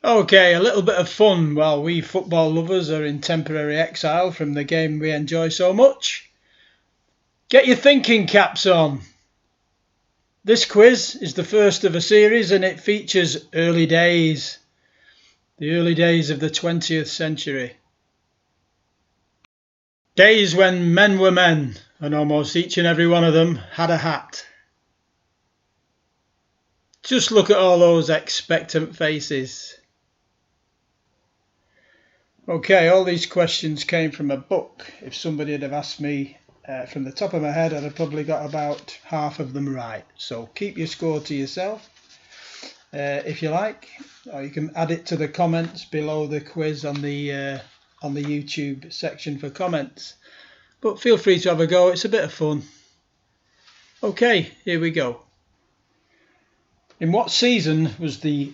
Okay, a little bit of fun while we football lovers are in temporary exile from the game we enjoy so much. Get your thinking caps on. This quiz is the first of a series and it features early days. The early days of the 20th century. Days when men were men and almost each and every one of them had a hat. Just look at all those expectant faces. Okay, all these questions came from a book. If somebody had have asked me from the top of my head, I'd have probably got about half of them right. So keep your score to yourself if you like, or you can add it to the comments below the quiz on the YouTube section for comments. But feel free to have a go, it's a bit of fun. Okay, here we go. In what season was the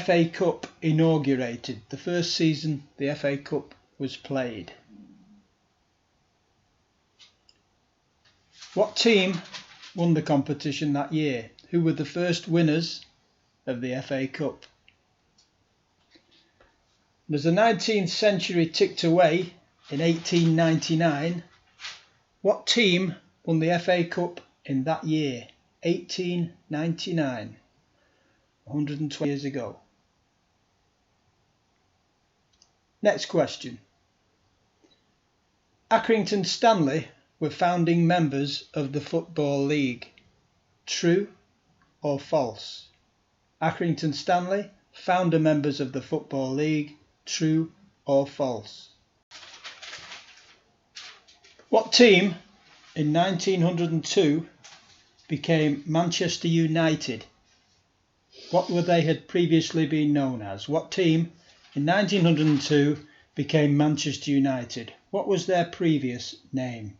FA Cup inaugurated? The first season the FA Cup was played. What team won the competition that year? Who were the first winners of the FA Cup? As the 19th century ticked away in 1899, what team won the FA Cup in that year? 1899, 120 years ago. Next question. Accrington Stanley were founding members of the Football League. True or false? Accrington Stanley, founder members of the Football League. True or false? What team in 1902 became Manchester United? What were they had previously been known as? What team in 1902 became Manchester United? What was their previous name?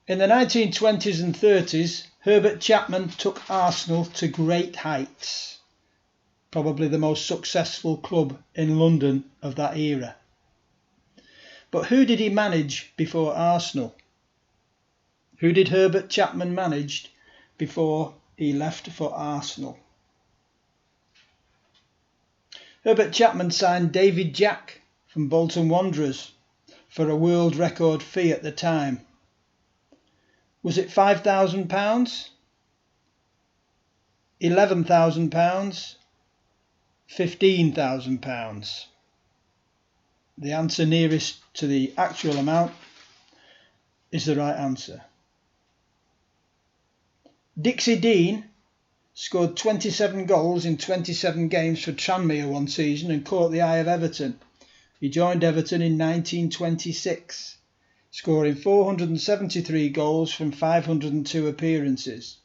In the 1920s and 30s, Herbert Chapman took Arsenal to great heights. Probably the most successful club in London of that era. But who did he manage before Arsenal? Who did Herbert Chapman manage before he left for Arsenal? Herbert Chapman signed David Jack from Bolton Wanderers for a world record fee at the time. Was it £5,000? £11,000? £15,000? The answer nearest to the actual amount is the right answer. Dixie Dean scored 27 goals in 27 games for Tranmere one season and caught the eye of Everton. He joined Everton in 1926, scoring 473 goals from 502 appearances.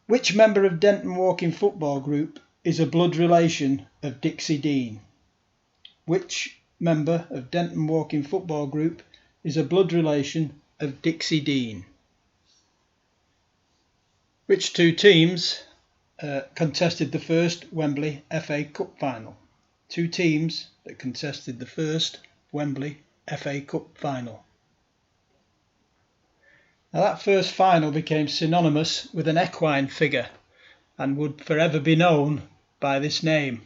Which member of Denton Walking Football Group is a blood relation of Dixie Dean? Which member of Denton Walking Football Group is a blood relation of Dixie Dean? Which two teams contested the first Wembley FA Cup final? Two teams that contested the first Wembley FA Cup final. Now that first final became synonymous with an equine figure and would forever be known by this name.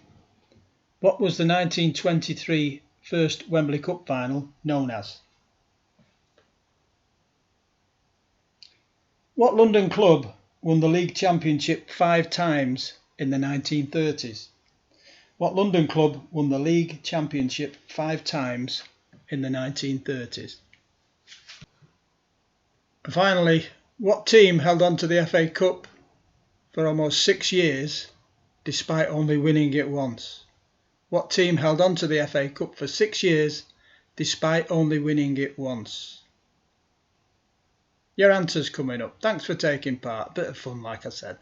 What was the 1923 first Wembley Cup final known as? What London club won the league championship 5 times in the 1930s? What London club won the league championship 5 times in the 1930s? And finally, what team held on to the FA Cup for almost 6 years despite only winning it once? What team held on to the FA Cup for 6 years despite only winning it once? Your answer's coming up. Thanks for taking part. Bit of fun, like I said.